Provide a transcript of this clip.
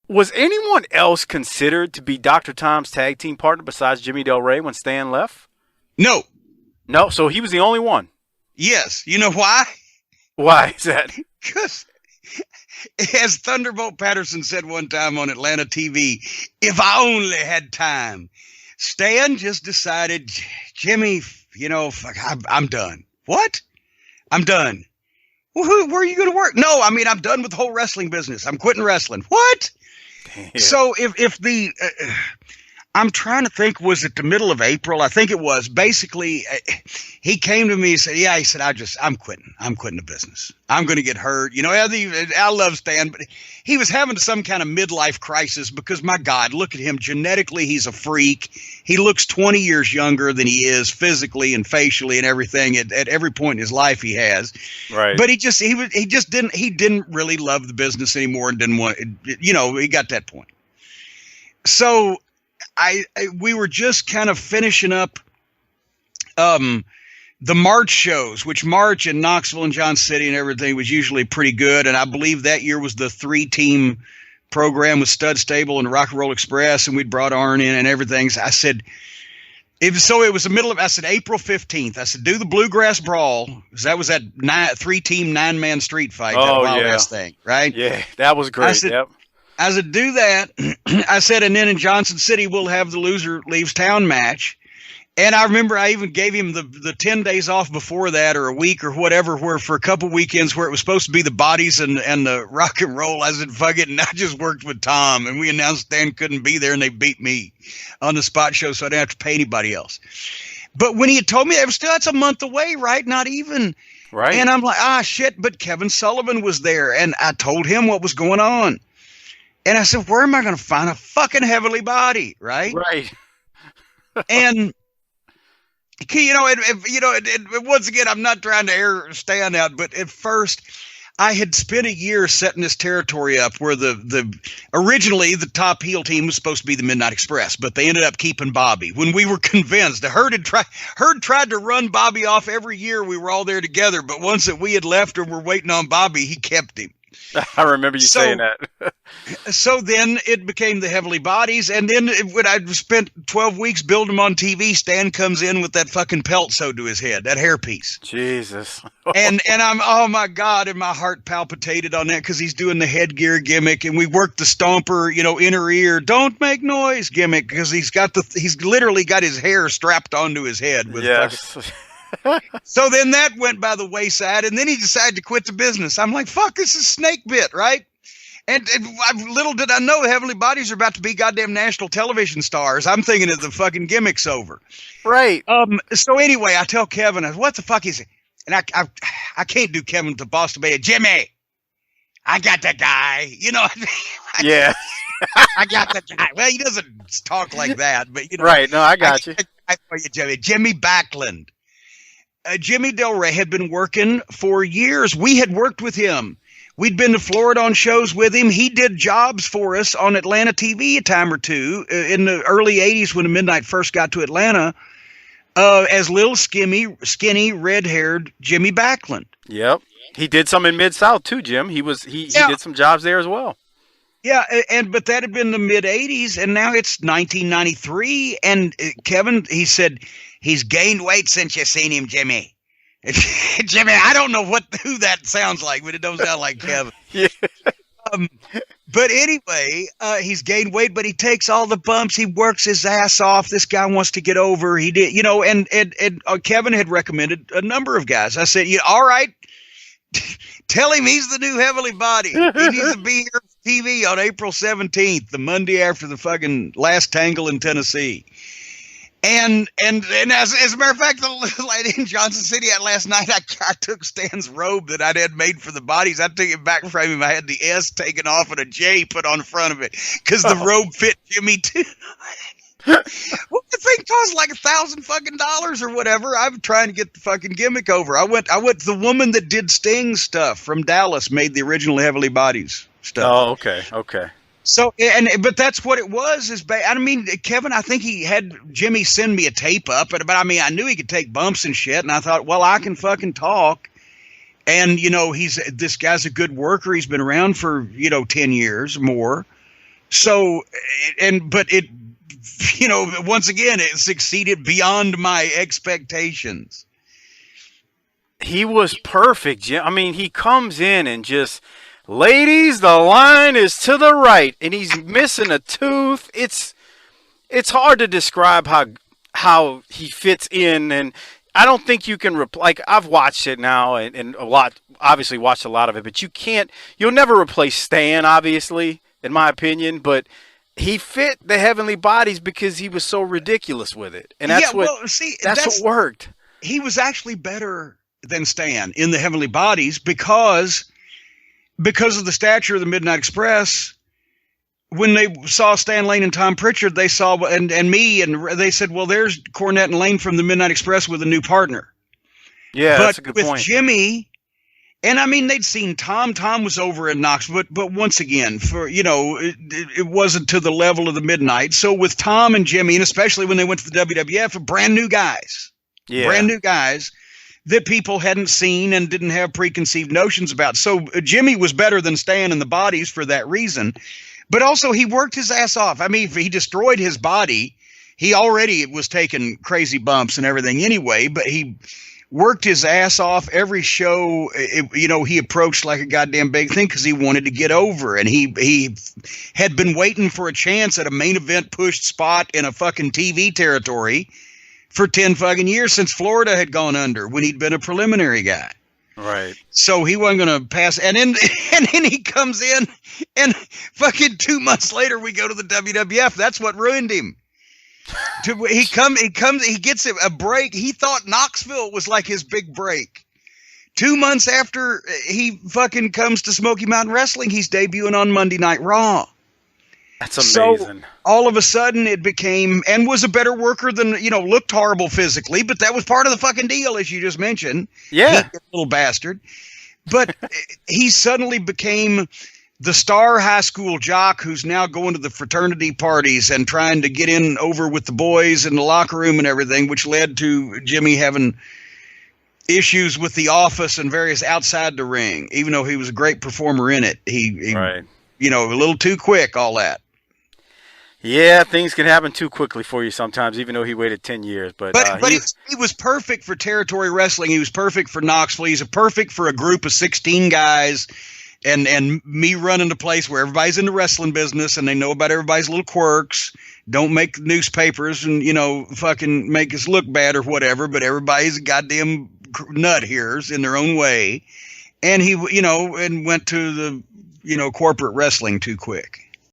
Was anyone else considered to be Dr. Tom's tag team partner besides Jimmy Del Rey when Stan left? No. No, so he was the only one. Yes. You know why? Why is that? Because, as Thunderbolt Patterson said one time on Atlanta TV, if I only had time. Stan just decided, Jimmy, fuck, I'm done. What? I'm done. Well, where are you going to work? No, I mean, I'm done with the whole wrestling business. I'm quitting wrestling. What? Yeah. So if the I'm trying to think, was it the middle of April? I think it was. Basically, he came to me and said, yeah, he said, I'm quitting. I'm quitting the business. I'm going to get hurt. I love Stan, but he was having some kind of midlife crisis because, my God, look at him. Genetically, he's a freak. He looks 20 years younger than he is physically and facially and everything at every point in his life he has. Right. But he didn't really love the business anymore and didn't want, he got that point. So we were just kind of finishing up the March shows, which March in Knoxville and John City and everything was usually pretty good. And I believe that year was the 3-team program with Stud Stable and Rock and Roll Express, and we'd brought Arn in and everything. So I said, it was the middle of, I said, April 15th. I said, do the Bluegrass Brawl, because that was that 3-team 9-man street fight, that wild ass thing, right? Yeah, that was great. I said, do that. I said, and then in Johnson City, we'll have the loser leaves town match. And I remember I even gave him the 10 days off before that, or a week or whatever, where for a couple weekends where it was supposed to be the bodies and the rock and roll. I said, fuck it. And I just worked with Tom, and we announced Stan couldn't be there, and they beat me on the spot show, so I didn't have to pay anybody else. But when he had told me that's a month away, right? Not even. Right. And I'm like, shit. But Kevin Sullivan was there, and I told him what was going on. And I said, where am I going to find a fucking heavenly body? Right. Right. And, once again, I'm not trying to air Stan out, but at first I had spent a year setting this territory up where originally the top heel team was supposed to be the Midnight Express, but they ended up keeping Bobby when we were convinced. The Herd tried to run Bobby off every year. We were all there together, but once that we had left or were waiting on Bobby, he kept him. I remember you saying that. So then it became the Heavenly Bodies, and then when I spent 12 weeks building them on TV, Stan comes in with that fucking pelt sewed to his head, that hairpiece. Jesus. and I'm, oh my God, and my heart palpitated on that because he's doing the headgear gimmick, and we worked the stomper, inner ear, don't make noise gimmick, because he's literally got his hair strapped onto his head with fucking. So then that went by the wayside, and then he decided to quit the business. I'm like, fuck, this is snake bit, right? And little did I know Heavenly Bodies are about to be goddamn national television stars. I'm thinking that the fucking gimmick's over. Right. So anyway, I tell Kevin, what the fuck is it? And I can't do Kevin with the Boston Bay. Jimmy, I got that guy. Yeah. I got that guy. Well, he doesn't talk like that, but Right. No, I got you. I tell you, Jimmy Backlund. Jimmy Del Rey had been working for years. We had worked with him. We'd been to Florida on shows with him. He did jobs for us on Atlanta TV a time or two in the early 80s when the Midnight first got to Atlanta as little skinny, red-haired Jimmy Backlund. Yep. He did some in Mid-South too, Jim. He did some jobs there as well. Yeah, but that had been the mid-'80s, and now it's 1993, and Kevin, he said, he's gained weight since you seen him, Jimmy. Jimmy, I don't know who that sounds like, but it don't sound like Kevin. Yeah. But anyway, he's gained weight, but he takes all the bumps. He works his ass off. This guy wants to get over. He did, and Kevin had recommended a number of guys. I said, all right, tell him he's the new Heavenly Body. He needs to be here for TV on April 17th, the Monday after the fucking last Tangle in Tennessee. And as a matter of fact, the lady in Johnson City last night, I took Stan's robe that I'd had made for the bodies. I took it back from him. I had the S taken off and a J put on the front of it because the robe fit Jimmy too. Well, the thing cost like $1,000 fucking dollars or whatever. I'm trying to get the fucking gimmick over. I went. The woman that did Sting's stuff from Dallas made the original Heavenly Bodies stuff. Oh, okay. So, but that's what it was. I mean, Kevin, I think he had Jimmy send me a tape up, but I mean, I knew he could take bumps and shit, and I thought, well, I can fucking talk. And, this guy's a good worker. He's been around for, 10 years or more. So, but it, once again, it succeeded beyond my expectations. He was perfect, Jim. I mean, he comes in and just, ladies, the line is to the right, and he's missing a tooth. It's hard to describe how he fits in, and I don't think you can like, I've watched it now and obviously watched a lot of it, but you'll never replace Stan, obviously, in my opinion, but he fit the Heavenly Bodies because he was so ridiculous with it, and that's what worked. He was actually better than Stan in the Heavenly Bodies because of the stature of the Midnight Express. When they saw Stan Lane and Tom Pritchard, they saw and me, and they said, "Well, there's Cornette and Lane from the Midnight Express with a new partner." Yeah, that's a good point. But with Jimmy, and I mean, they'd seen Tom. Tom was over in Knoxville, but once again, it wasn't to the level of the Midnight. So with Tom and Jimmy, and especially when they went to the WWF, brand new guys that people hadn't seen and didn't have preconceived notions about. So Jimmy was better than Stan in the Bodies for that reason. But also, he worked his ass off. I mean, if he destroyed his body, he already was taking crazy bumps and everything anyway, but he worked his ass off every show. He approached like a goddamn big thing because he wanted to get over, and he had been waiting for a chance at a main event pushed spot in a fucking TV territory for 10 fucking years since Florida had gone under when he'd been a preliminary guy. Right. So he wasn't going to pass. And then he comes in, and fucking 2 months later, we go to the WWF. That's what ruined him. He gets a break. He thought Knoxville was like his big break. 2 months after he fucking comes to Smoky Mountain Wrestling, he's debuting on Monday Night Raw. That's amazing. So all of a sudden it became, and was a better worker than, looked horrible physically, but that was part of the fucking deal, as you just mentioned. Yeah. Little bastard. But he suddenly became the star high school jock who's now going to the fraternity parties and trying to get in over with the boys in the locker room and everything, which led to Jimmy having issues with the office and various outside the ring, even though he was a great performer in it. He right. A little too quick, all that. Yeah, things can happen too quickly for you sometimes, even though he waited 10 years. But he was perfect for territory wrestling. He was perfect for Knoxville. He's perfect for a group of 16 guys and me running the place where everybody's in the wrestling business and they know about everybody's little quirks. Don't make newspapers and, fucking make us look bad or whatever, but everybody's a goddamn nut here's in their own way. And he, and went to the, corporate wrestling too quick.